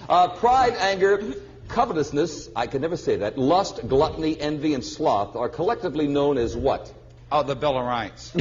Pride, anger, covetousness, I can never say that, lust, gluttony, envy, and sloth are collectively known as what? Oh, the Bill of Rights.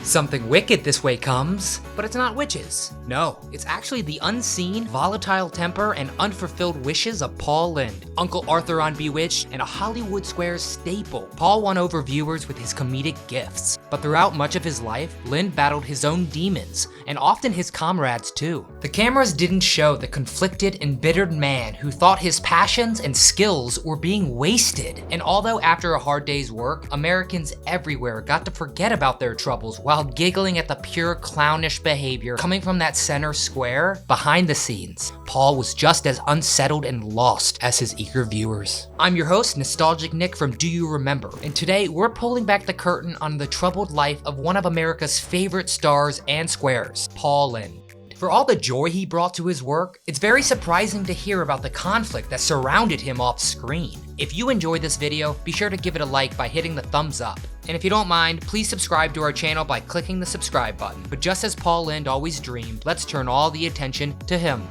Something wicked this way comes, but it's not witches. No, it's actually the unseen, volatile temper and unfulfilled wishes of Paul Lynde, Uncle Arthur on Bewitched, and a Hollywood Squares staple. Paul won over viewers with his comedic gifts, but throughout much of his life, Lynde battled his own demons, and often his comrades too. The cameras didn't show the conflicted, embittered man who thought his passions and skills were being wasted. And although after a hard day's work, Americans everywhere got to forget about their troubles while giggling at the pure clownish behavior coming from that center square, behind the scenes, Paul was just as unsettled and lost as his eager viewers. I'm your host, Nostalgic Nick from Do You Remember? And today we're pulling back the curtain on the troubled life of one of America's favorite stars and squares, Paul Lynde. For all the joy he brought to his work, it's very surprising to hear about the conflict that surrounded him off screen. If you enjoyed this video, be sure to give it a like by hitting the thumbs up. And if you don't mind, please subscribe to our channel by clicking the subscribe button. But just as Paul Lynde always dreamed, let's turn all the attention to him.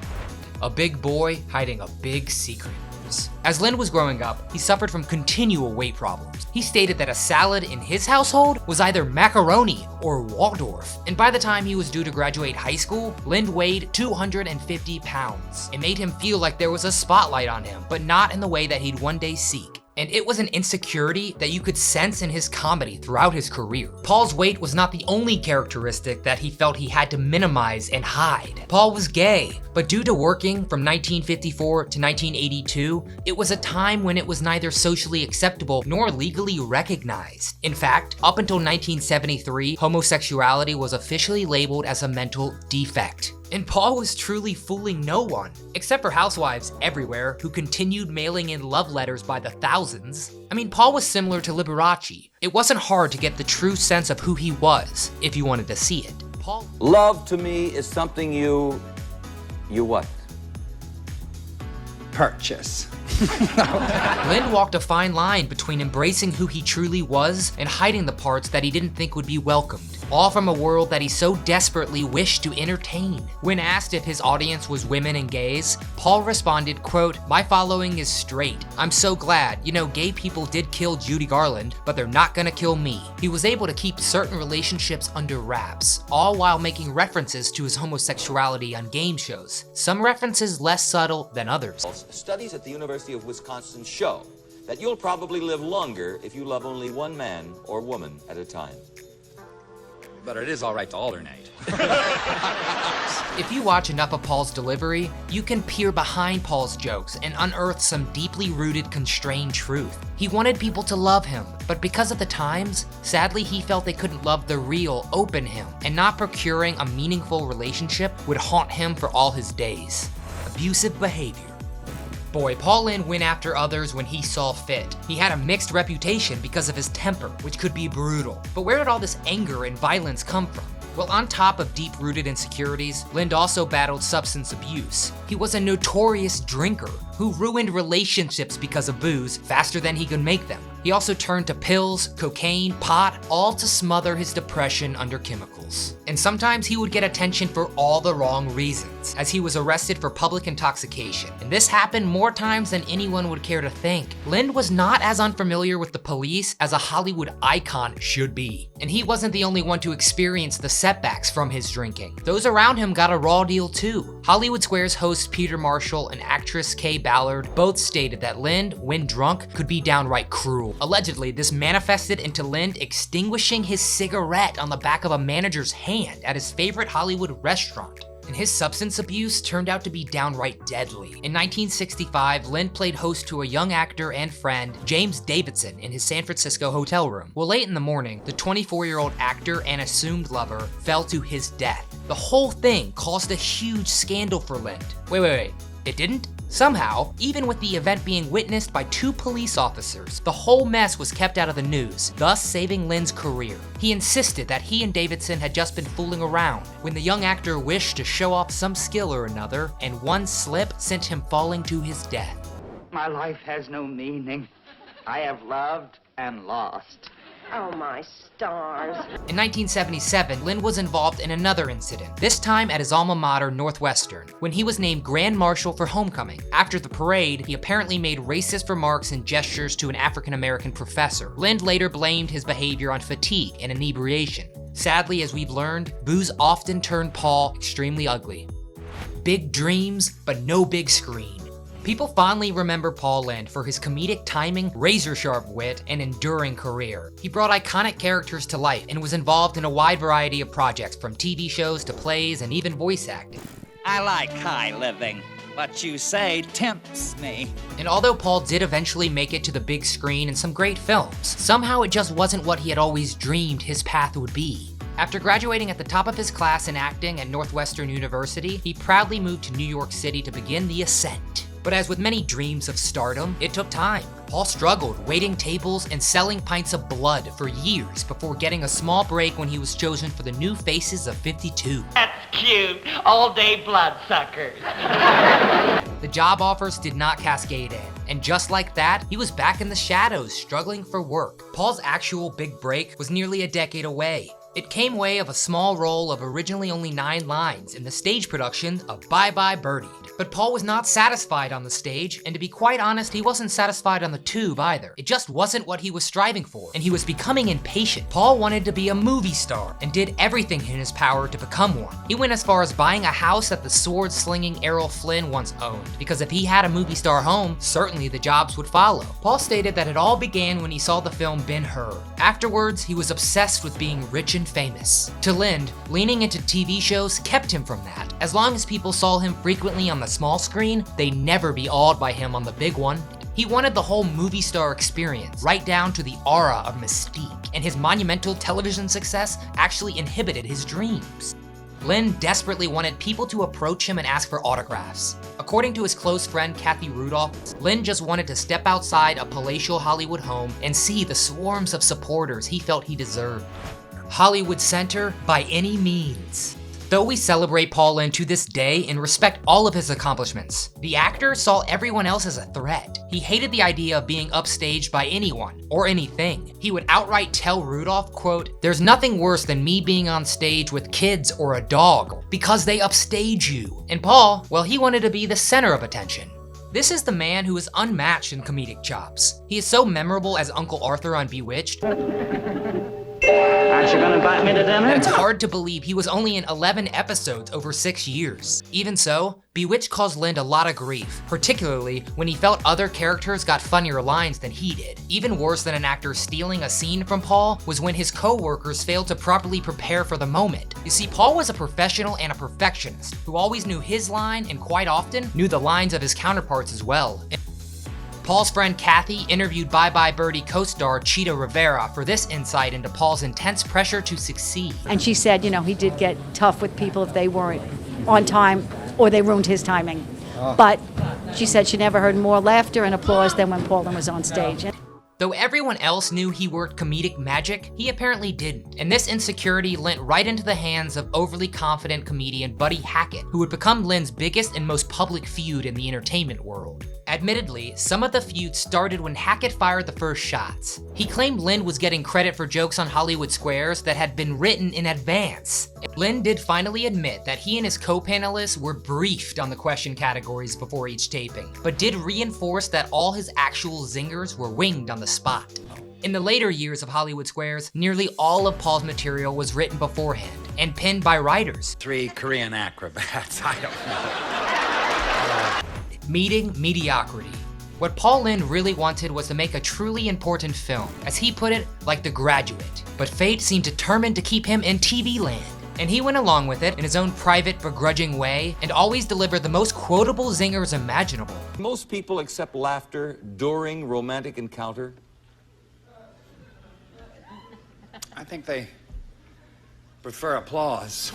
A big boy hiding a big secret. As Lynde was growing up, he suffered from continual weight problems. He stated that a salad in his household was either macaroni or Waldorf. And by the time he was due to graduate high school, Lynde weighed 250 pounds. It made him feel like there was a spotlight on him, but not in the way that he'd one day seek. And it was an insecurity that you could sense in his comedy throughout his career. Paul's weight was not the only characteristic that he felt he had to minimize and hide. Paul was gay, but due to working from 1954 to 1982, it was a time when it was neither socially acceptable nor legally recognized. In fact, up until 1973, homosexuality was officially labeled as a mental defect. And Paul was truly fooling no one, except for housewives everywhere who continued mailing in love letters by the thousands. I mean, Paul was similar to Liberace. It wasn't hard to get the true sense of who he was, if you wanted to see it. Paul. Love to me is something you what? Purchase. Lynde walked a fine line between embracing who he truly was and hiding the parts that he didn't think would be welcomed, all from a world that he so desperately wished to entertain. When asked if his audience was women and gays, Paul responded, quote, "My following is straight. I'm so glad. You know, gay people did kill Judy Garland, but they're not gonna kill me." He was able to keep certain relationships under wraps, all while making references to his homosexuality on game shows, some references less subtle than others. Studies at the University of Wisconsin show that you'll probably live longer if you love only one man or woman at a time. But it is all right to alternate. If you watch enough of Paul's delivery, you can peer behind Paul's jokes and unearth some deeply rooted, constrained truth. He wanted people to love him, but because of the times, sadly he felt they couldn't love the real, open him, and not procuring a meaningful relationship would haunt him for all his days. Abusive behavior. Boy, Paul Lynde went after others when he saw fit. He had a mixed reputation because of his temper, which could be brutal. But where did all this anger and violence come from? Well, on top of deep-rooted insecurities, Lynde also battled substance abuse. He was a notorious drinker who ruined relationships because of booze faster than he could make them. He also turned to pills, cocaine, pot, all to smother his depression under chemicals. And sometimes he would get attention for all the wrong reasons, as he was arrested for public intoxication. And this happened more times than anyone would care to think. Lynde was not as unfamiliar with the police as a Hollywood icon should be. And he wasn't the only one to experience the setbacks from his drinking. Those around him got a raw deal too. Hollywood Squares host Peter Marshall and actress Kay Ballard both stated that Lynde, when drunk, could be downright cruel. Allegedly, this manifested into Lynde extinguishing his cigarette on the back of a manager's hand at his favorite Hollywood restaurant. And his substance abuse turned out to be downright deadly. In 1965, Lynde played host to a young actor and friend, James Davidson, in his San Francisco hotel room. Well, late in the morning, the 24-year-old actor and assumed lover fell to his death. The whole thing caused a huge scandal for Lynde. Wait. It didn't? Somehow, even with the event being witnessed by 2 police officers, the whole mess was kept out of the news, thus saving Lynde's career. He insisted that he and Davidson had just been fooling around, when the young actor wished to show off some skill or another, and one slip sent him falling to his death. My life has no meaning. I have loved and lost. Oh, my stars. In 1977, Lynde was involved in another incident, this time at his alma mater, Northwestern, when he was named Grand Marshal for homecoming. After the parade, he apparently made racist remarks and gestures to an African-American professor. Lynde later blamed his behavior on fatigue and inebriation. Sadly, as we've learned, booze often turned Paul extremely ugly. Big dreams, but no big screen. People fondly remember Paul Lynde for his comedic timing, razor-sharp wit, and enduring career. He brought iconic characters to life and was involved in a wide variety of projects, from TV shows to plays and even voice acting. I like high living. What you say tempts me. And although Paul did eventually make it to the big screen in some great films, somehow it just wasn't what he had always dreamed his path would be. After graduating at the top of his class in acting at Northwestern University, he proudly moved to New York City to begin the ascent. But as with many dreams of stardom, it took time. Paul struggled, waiting tables and selling pints of blood for years before getting a small break when he was chosen for the New Faces of 52. That's cute. All-day bloodsuckers. The job offers did not cascade in, and just like that, he was back in the shadows, struggling for work. Paul's actual big break was nearly a decade away. It came way of a small role of originally only 9 lines in the stage production of Bye Bye Birdie. But Paul was not satisfied on the stage, and to be quite honest, he wasn't satisfied on the tube either. It just wasn't what he was striving for, and he was becoming impatient. Paul wanted to be a movie star, and did everything in his power to become one. He went as far as buying a house that the sword-slinging Errol Flynn once owned, because if he had a movie star home, certainly the jobs would follow. Paul stated that it all began when he saw the film Ben-Hur. Afterwards, he was obsessed with being rich and famous. To Lynde, leaning into TV shows kept him from that. As long as people saw him frequently on the small screen, they'd never be awed by him on the big one. He wanted the whole movie star experience, right down to the aura of mystique, and his monumental television success actually inhibited his dreams. Lynde desperately wanted people to approach him and ask for autographs. According to his close friend Kathy Rudolph, Lynde just wanted to step outside a palatial Hollywood home and see the swarms of supporters he felt he deserved. Hollywood Center by any means. Though we celebrate Paul Lynde to this day and respect all of his accomplishments, the actor saw everyone else as a threat. He hated the idea of being upstaged by anyone or anything. He would outright tell Rudolph, quote, "There's nothing worse than me being on stage with kids or a dog because they upstage you." And Paul, well, he wanted to be the center of attention. This is the man who is unmatched in comedic chops. He is so memorable as Uncle Arthur on Bewitched. Aren't you gonna invite me to dinner? It's hard to believe he was only in 11 episodes over 6 years. Even so, Bewitched caused Lynde a lot of grief, particularly when he felt other characters got funnier lines than he did. Even worse than an actor stealing a scene from Paul was when his co-workers failed to properly prepare for the moment. You see, Paul was a professional and a perfectionist who always knew his line and quite often knew the lines of his counterparts as well. Paul's friend Kathy interviewed Bye Bye Birdie co-star Cheetah Rivera for this insight into Paul's intense pressure to succeed. And she said, you know, he did get tough with people if they weren't on time or they ruined his timing. But she said she never heard more laughter and applause than when Paul was on stage. Though everyone else knew he worked comedic magic, he apparently didn't. And this insecurity went right into the hands of overly confident comedian Buddy Hackett, who would become Lynde's biggest and most public feud in the entertainment world. Admittedly, some of the feud started when Hackett fired the first shots. He claimed Lynde was getting credit for jokes on Hollywood Squares that had been written in advance. Lynde did finally admit that he and his co-panelists were briefed on the question categories before each taping, but did reinforce that all his actual zingers were winged on the spot. In the later years of Hollywood Squares, nearly all of Paul's material was written beforehand and penned by writers. 3 Korean acrobats, I don't know. Meeting mediocrity. What Paul Lynde really wanted was to make a truly important film, as he put it, like The Graduate. But fate seemed determined to keep him in TV land. And he went along with it in his own private, begrudging way, and always delivered the most quotable zingers imaginable. Most people accept laughter during romantic encounter. I think they prefer applause.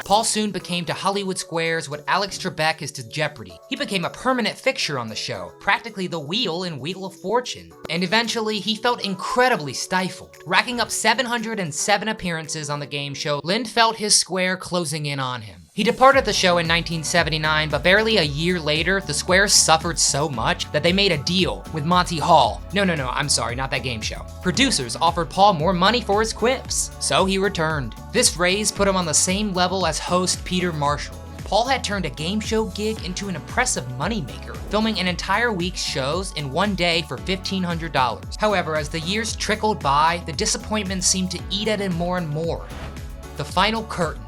Paul soon became to Hollywood Squares what Alex Trebek is to Jeopardy. He became a permanent fixture on the show, practically the wheel in Wheel of Fortune. And eventually, he felt incredibly stifled. Racking up 707 appearances on the game show, Lynde felt his square closing in on him. He He departed the show in 1979, but barely a year later, the Squares suffered so much that they made a deal with Monty Hall. No, I'm sorry, not that game show. Producers offered Paul more money for his quips, so he returned. This raise put him on the same level as host Peter Marshall. Paul had turned a game show gig into an impressive moneymaker, filming an entire week's shows in one day for $1,500. However, as the years trickled by, the disappointment seemed to eat at him more and more. The final curtain.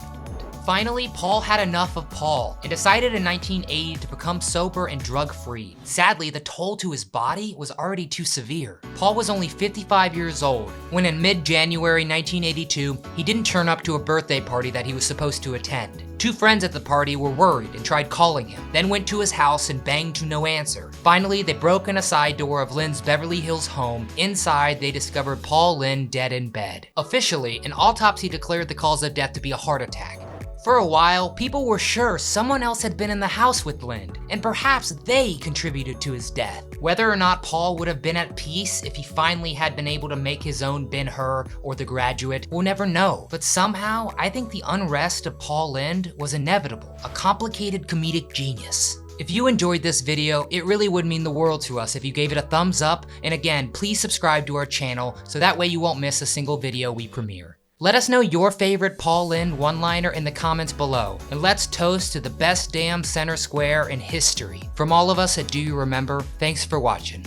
Finally, Paul had enough of Paul and decided in 1980 to become sober and drug-free. Sadly, the toll to his body was already too severe. Paul was only 55 years old when in mid-January 1982, he didn't turn up to a birthday party that he was supposed to attend. Two friends at the party were worried and tried calling him, then went to his house and banged to no answer. Finally, they broke in a side door of Lynde's Beverly Hills home. Inside, they discovered Paul Lynde dead in bed. Officially, an autopsy declared the cause of death to be a heart attack. For a while, people were sure someone else had been in the house with Lynde, and perhaps they contributed to his death. Whether or not Paul would have been at peace if he finally had been able to make his own Ben-Hur or The Graduate, we'll never know. But somehow, I think the unrest of Paul Lynde was inevitable, a complicated comedic genius. If you enjoyed this video, it really would mean the world to us if you gave it a thumbs up, and again, please subscribe to our channel so that way you won't miss a single video we premiere. Let us know your favorite Paul Lynde one-liner in the comments below, and let's toast to the best damn center square in history. From all of us at Do You Remember, thanks for watching.